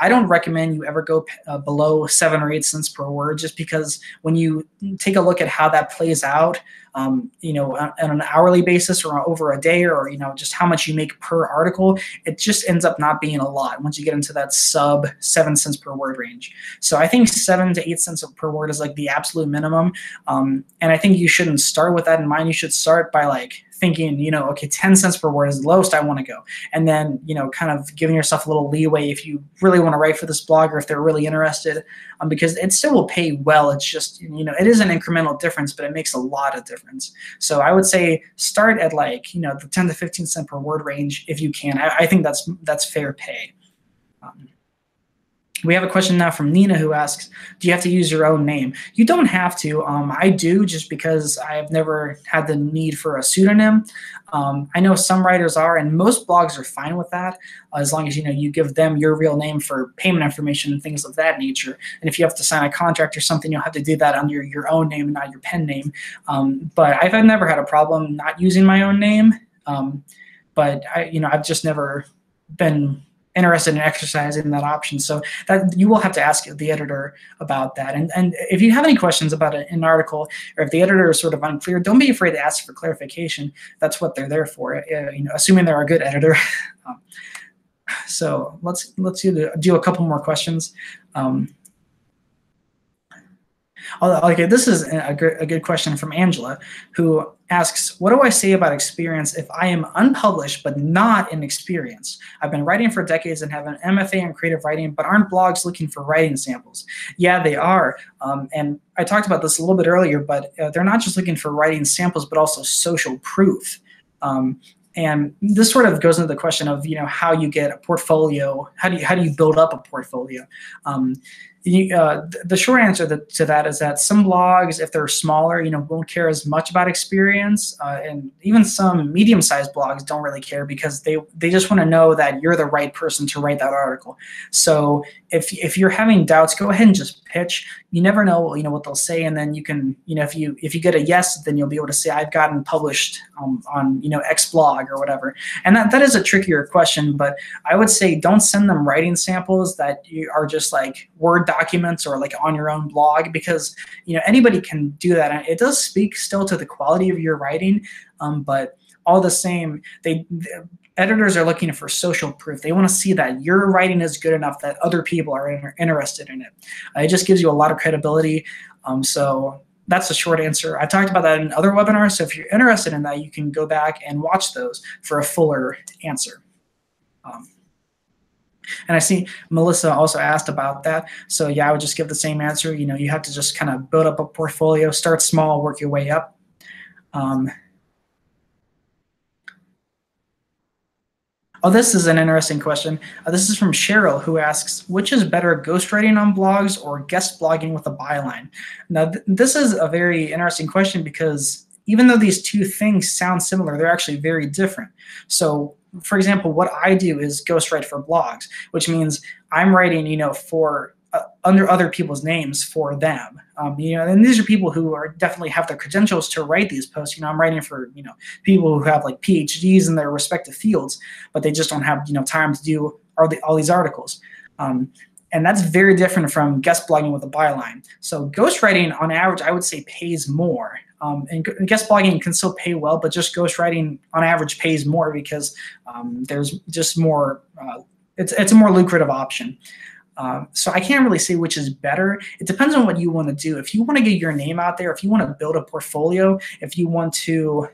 I don't recommend you ever go below 7 or 8 cents per word, just because when you take a look at how that plays out, on an hourly basis or over a day, or just how much you make per article, it just ends up not being a lot once you get into that sub 7 cents per word range. So I think 7 to 8 cents per word is like the absolute minimum, and I think you shouldn't start with that in mind. You should start by like thinking, okay, 10 cents per word is the lowest I want to go. And then, kind of giving yourself a little leeway if you really want to write for this blog, or if they're really interested, because it still will pay well. It's just, it is an incremental difference, but it makes a lot of difference. So I would say start at like, the 10 to 15 cent per word range if you can. I think that's fair pay. We have a question now from Nina, who asks, do you have to use your own name? You don't have to. I do, just because I've never had the need for a pseudonym. I know some writers are, and most blogs are fine with that, as long as you give them your real name for payment information and things of that nature. And if you have to sign a contract or something, you'll have to do that under your own name and not your pen name. But I've never had a problem not using my own name. But I've just never been interested in exercising that option. So that you will have to ask the editor about that. And if you have any questions about an article, or if the editor is sort of unclear, don't be afraid to ask for clarification. That's what they're there for, assuming they're a good editor. So let's do a couple more questions. Okay, this is a good question from Angela, who asks, what do I say about experience if I am unpublished but not inexperienced? I've been writing for decades and have an MFA in creative writing, but aren't blogs looking for writing samples? Yeah, they are. And I talked about this a little bit earlier, but they're not just looking for writing samples, but also social proof. And this sort of goes into the question of how you get a portfolio, how do you build up a portfolio? The short answer to that is that some blogs, if they're smaller, won't care as much about experience, and even some medium-sized blogs don't really care, because they just want to know that you're the right person to write that article. So if you're having doubts, go ahead and just pitch. You never know what they'll say, and then you can if you get a yes, then you'll be able to say, I've gotten published on X blog or whatever. And that is a trickier question, but I would say don't send them writing samples that are just like Word documents or like on your own blog, because anybody can do that. And it does speak still to the quality of your writing, but all the same, the editors are looking for social proof. They want to see that your writing is good enough that other people are interested in it. It just gives you a lot of credibility. So that's a short answer. I talked about that in other webinars, so if you're interested in that, you can go back and watch those for a fuller answer. And I see Melissa also asked about that. So yeah, I would just give the same answer. You have to just kind of build up a portfolio, start small, work your way up. Oh, this is an interesting question. This is from Cheryl, who asks, which is better, ghostwriting on blogs or guest blogging with a byline? Now, this is a very interesting question, because even though these two things sound similar, they're actually very different. So, for example, what I do is ghostwrite for blogs, which means I'm writing, for under other people's names for them. And these are people who are definitely have the credentials to write these posts. I'm writing for, people who have like PhDs in their respective fields, but they just don't have, time to do all these articles. And that's very different from guest blogging with a byline. So ghostwriting on average, I would say, pays more. And guest blogging can still pay well, but just ghostwriting on average pays more because there's just more, it's a more lucrative option. So I can't really say which is better. It depends on what you want to do. If you want to get your name out there, if you want to build a portfolio, if you want to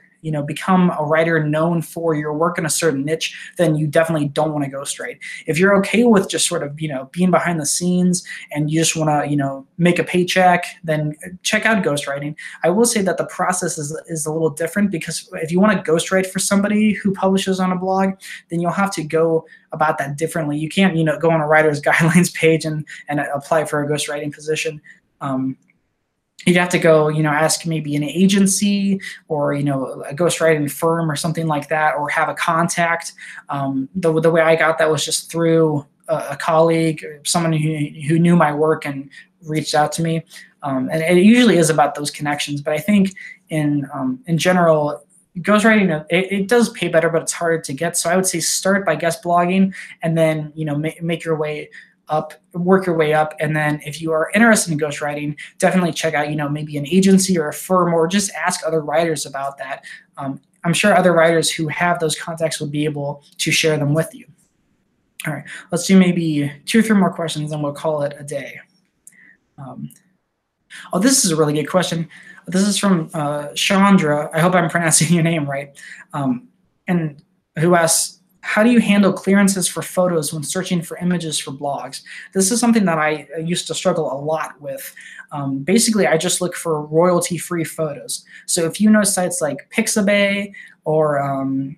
become a writer known for your work in a certain niche, then you definitely don't want to ghostwrite. If you're okay with just sort of, being behind the scenes and you just want to, make a paycheck, then check out ghostwriting. I will say that the process is a little different, because if you want to ghostwrite for somebody who publishes on a blog, then you'll have to go about that differently. You can't, go on a writer's guidelines page and apply for a ghostwriting position. You'd have to go, ask maybe an agency or, a ghostwriting firm or something like that, or have a contact. The way I got that was just through a colleague, someone who knew my work and reached out to me. And it usually is about those connections. But I think in general, ghostwriting, it does pay better, but it's harder to get. So I would say start by guest blogging, and then, make your way up, work your way up. And then if you are interested in ghostwriting, definitely check out, maybe an agency or a firm, or just ask other writers about that. I'm sure other writers who have those contacts will be able to share them with you. All right, let's do maybe 2 or 3 more questions and we'll call it a day. Oh, this is a really good question. This is from Chandra. I hope I'm pronouncing your name right. And who asks, how do you handle clearances for photos when searching for images for blogs? This is something that I used to struggle a lot with. Basically, I just look for royalty-free photos. So if you know sites like Pixabay or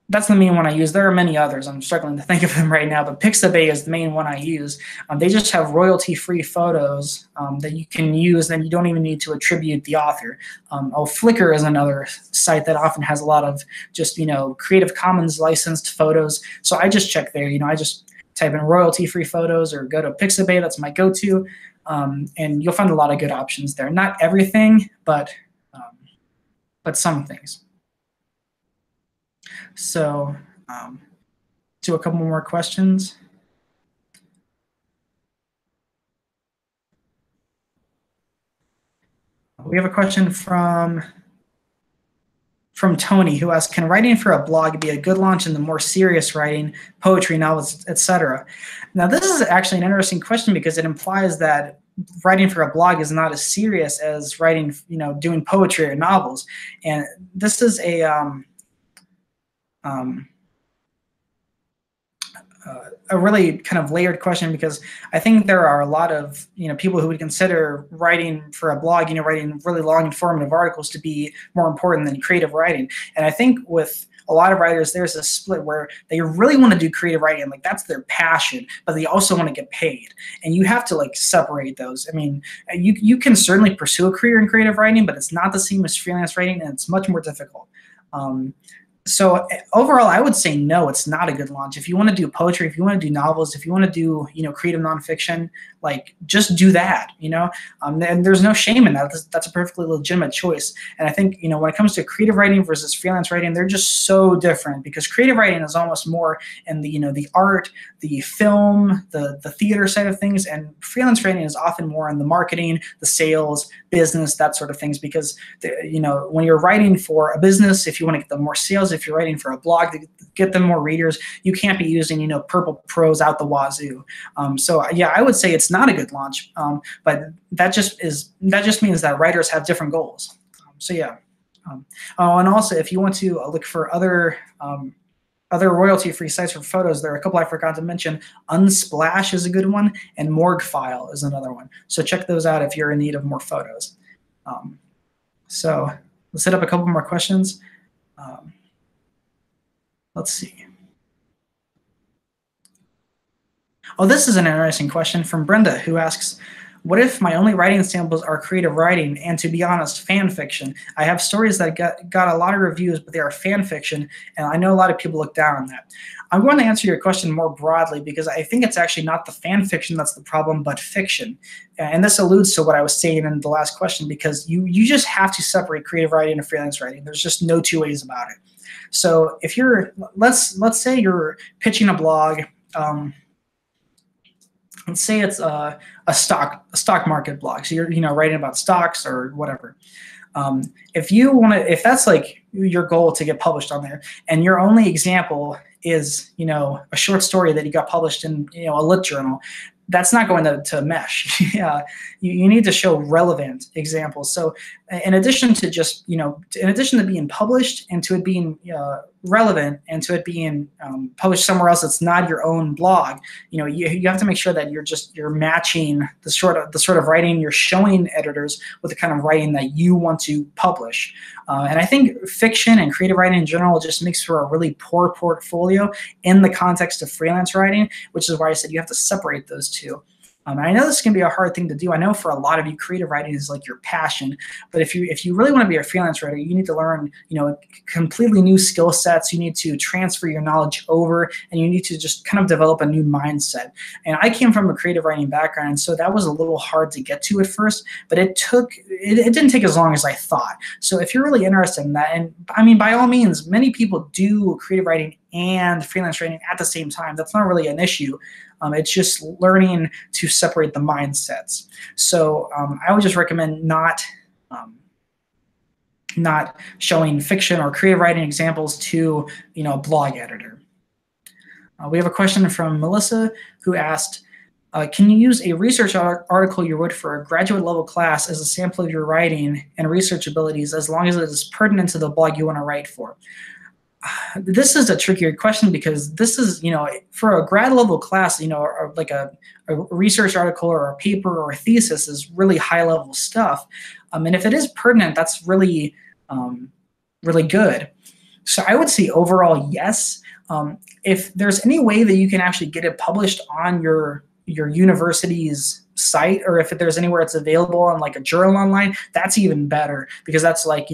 that's the main one I use. There are many others. I'm struggling to think of them right now, but Pixabay is the main one I use. They just have royalty-free photos that you can use, and you don't even need to attribute the author. Flickr is another site that often has a lot of just, Creative Commons licensed photos. So I just check there. I just type in royalty-free photos or go to Pixabay. That's my go-to. And you'll find a lot of good options there. Not everything, but some things. So do a couple more questions. We have a question from Tony, who asks, can writing for a blog be a good launch in the more serious writing, poetry, novels, etc.? Now, this is actually an interesting question, because it implies that writing for a blog is not as serious as writing, doing poetry or novels. And this is a really kind of layered question, because I think there are a lot of people who would consider writing for a blog, writing really long informative articles, to be more important than creative writing. And I think with a lot of writers, there's a split where they really want to do creative writing, like that's their passion, but they also want to get paid. And you have to like separate those. I mean, you can certainly pursue a career in creative writing, but it's not the same as freelance writing, and it's much more difficult. So overall, I would say no, it's not a good launch. If you want to do poetry, if you want to do novels, if you want to do, creative nonfiction, like just do that, and there's no shame in that. That's a perfectly legitimate choice. And I think, when it comes to creative writing versus freelance writing, they're just so different, because creative writing is almost more in the, the art, the film, the theater side of things. And freelance writing is often more in the marketing, the sales, business, that sort of things, because, when you're writing for a business, if you want to get them more sales, if you're writing for a blog to get them more readers, you can't be using, purple prose out the wazoo. So yeah, I would say it's not a good launch, but that just means that writers have different goals. So yeah. Oh, and also, if you want to look for other royalty-free sites for photos, there are a couple I forgot to mention. Unsplash is a good one, and Morguefile is another one. So check those out if you're in need of more photos. So let's hit up a couple more questions. Let's see. Oh, this is an interesting question from Brenda, who asks, what if my only writing samples are creative writing and, to be honest, fan fiction? I have stories that got a lot of reviews, but they are fan fiction, and I know a lot of people look down on that. I'm going to answer your question more broadly, because I think it's actually not the fan fiction that's the problem, but fiction. And this alludes to what I was saying in the last question, because you just have to separate creative writing and freelance writing. There's just no two ways about it. So if you're, let's say you're pitching a blog, let's say it's a stock market blog. So you're writing about stocks or whatever. If that's like your goal to get published on there, and your only example is a short story that you got published in a lit journal, that's not going to mesh. You need to show relevant examples. So in addition to just, in addition to being published and to it being relevant and to it being published somewhere else that's not your own blog, you have to make sure that you're matching the sort of writing you're showing editors with the kind of writing that you want to publish. And I think fiction and creative writing in general just makes for a really poor portfolio in the context of freelance writing, which is why I said you have to separate those two. I know this can be a hard thing to do. I know for a lot of you, creative writing is like your passion. But if you really want to be a freelance writer, you need to learn, completely new skill sets. You need to transfer your knowledge over, and you need to just kind of develop a new mindset. And I came from a creative writing background, so that was a little hard to get to at first. But it didn't take as long as I thought. So if you're really interested in that, and I mean, by all means, many people do creative writing and freelance writing at the same time. That's not really an issue. It's just learning to separate the mindsets. So I would just recommend not showing fiction or creative writing examples to a blog editor. We have a question from Melissa, who asked, can you use a research article you wrote for a graduate level class as a sample of your writing and research abilities, as long as it is pertinent to the blog you want to write for? This is a trickier question, because this is, for a grad level class, or like a research article or a paper or a thesis is really high level stuff. And if it is pertinent, that's really, really good. So I would say overall, yes. If there's any way that you can actually get it published on your university's site, or if there's anywhere it's available on like a journal online, that's even better, because that's like,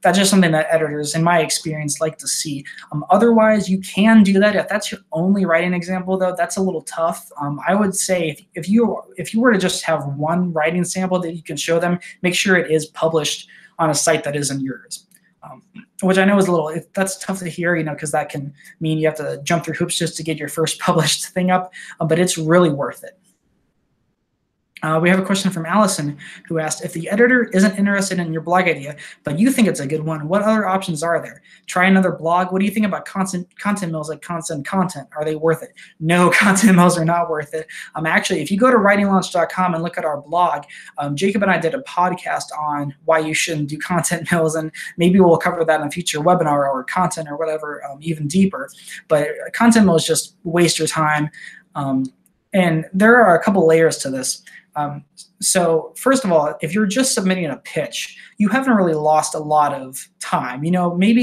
that's just something that editors, in my experience, like to see. Otherwise, you can do that. If that's your only writing example, though, that's a little tough. I would say if you were to just have one writing sample that you can show them, make sure it is published on a site that isn't yours. Which I know is that's tough to hear, because that can mean you have to jump through hoops just to get your first published thing up, but it's really worth it. We have a question from Allison, who asked, if the editor isn't interested in your blog idea, but you think it's a good one, what other options are there? Try another blog. What do you think about content mills like Constant Content? Are they worth it? No, content mills are not worth it. Actually, if you go to writinglaunch.com and look at our blog, Jacob and I did a podcast on why you shouldn't do content mills, and maybe we'll cover that in a future webinar or content or whatever, even deeper. But content mills just waste your time. And there are a couple layers to this. So first of all, if you're just submitting a pitch, you haven't really lost a lot of time. Maybe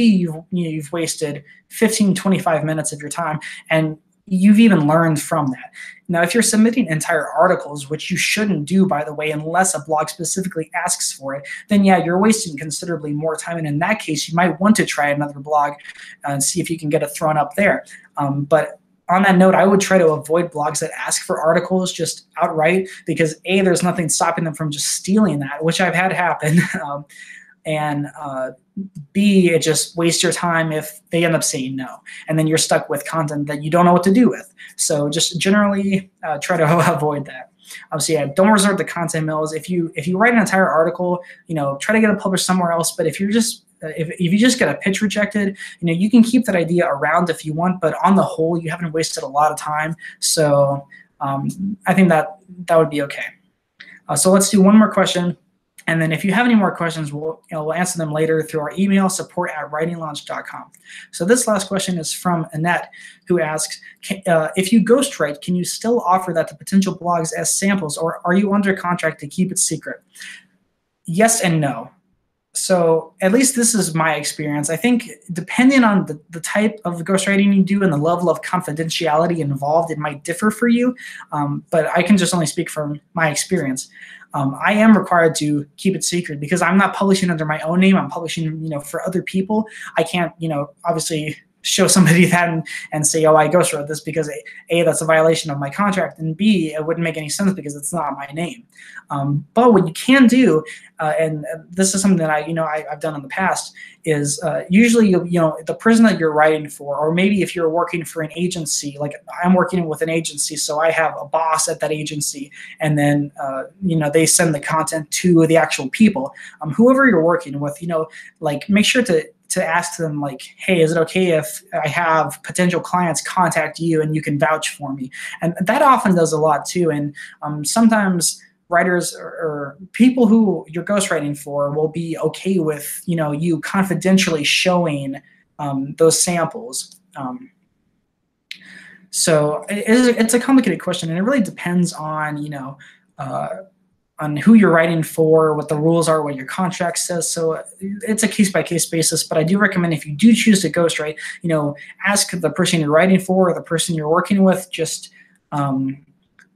you've wasted 15, 25 minutes of your time, and you've even learned from that. Now, if you're submitting entire articles, which you shouldn't do, by the way, unless a blog specifically asks for it, then yeah, you're wasting considerably more time. And in that case, you might want to try another blog and see if you can get it thrown up there. But on that note, I would try to avoid blogs that ask for articles just outright, because A, there's nothing stopping them from just stealing that, which I've had happen. And B, it just wastes your time if they end up saying no, and then you're stuck with content that you don't know what to do with. So just generally try to avoid that. So yeah, don't resort to content mills. If you write an entire article, try to get it published somewhere else. But if you're just if you just get a pitch rejected, you can keep that idea around if you want. But on the whole, you haven't wasted a lot of time. So I think that would be okay. So let's do one more question. And then if you have any more questions, we'll answer them later through our email, support@writinglaunch.com. So this last question is from Annette, who asks, if you ghostwrite, can you still offer that to potential blogs as samples, or are you under contract to keep it secret? Yes and no. So at least this is my experience. I think depending on the type of ghostwriting you do and the level of confidentiality involved, it might differ for you. But I can just only speak from my experience. I am required to keep it secret because I'm not publishing under my own name. I'm publishing, for other people. I can't, obviously show somebody that and say, oh, I ghostwrote this, because A, that's a violation of my contract, and B, it wouldn't make any sense because it's not my name. But what you can do, and this is something that I've done in the past, is usually the person that you're writing for, or maybe if you're working for an agency, like I'm working with an agency, so I have a boss at that agency, and then they send the content to the actual people. Whoever you're working with, like make sure to ask them, like, hey, is it okay if I have potential clients contact you and you can vouch for me? And that often does a lot too. And sometimes writers or people who you're ghostwriting for will be okay with, you confidentially showing those samples. So it's a complicated question, and it really depends on who you're writing for, what the rules are, what your contract says. So it's a case-by-case basis, but I do recommend, if you do choose to ghostwrite, ask the person you're writing for or the person you're working with, just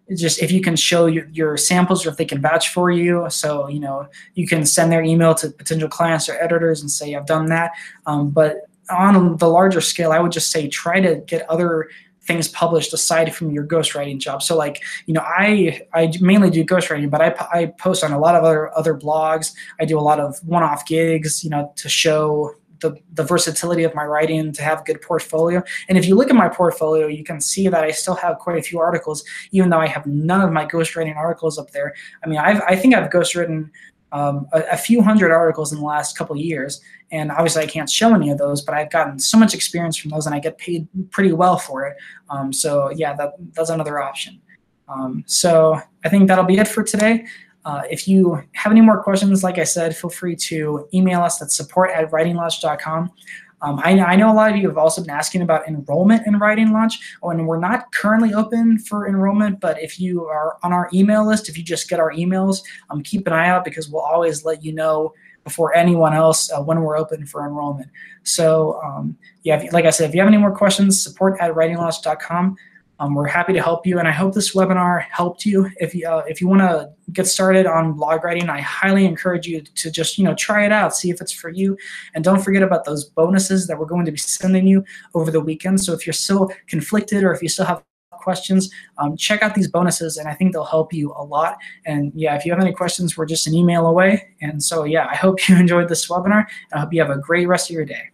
if you can show your samples, or if they can vouch for you. So, you can send their email to potential clients or editors and say, I've done that. But on the larger scale, I would just say try to get other things published aside from your ghostwriting job. So like, I mainly do ghostwriting, but I post on a lot of other blogs. I do a lot of one-off gigs, to show the versatility of my writing, to have a good portfolio. And if you look at my portfolio, you can see that I still have quite a few articles, even though I have none of my ghostwriting articles up there. I mean, I think I've ghostwritten a few hundred articles in the last couple of years, and obviously I can't show any of those, but I've gotten so much experience from those, and I get paid pretty well for it. So yeah, that's another option. So I think that'll be it for today. If you have any more questions, like I said, feel free to email us at support@writinglaunch.com. I know a lot of you have also been asking about enrollment in Writing Launch, and we're not currently open for enrollment, but if you are on our email list, if you just get our emails, keep an eye out, because we'll always let you know before anyone else when we're open for enrollment. So yeah, like I said, if you have any more questions, support@writinglaunch.com. We're happy to help you, and I hope this webinar helped you. If you want to get started on blog writing, I highly encourage you to just try it out, see if it's for you, and don't forget about those bonuses that we're going to be sending you over the weekend. So if you're still conflicted, or if you still have questions, check out these bonuses, and I think they'll help you a lot. And yeah, if you have any questions, we're just an email away. And so yeah, I hope you enjoyed this webinar, and I hope you have a great rest of your day.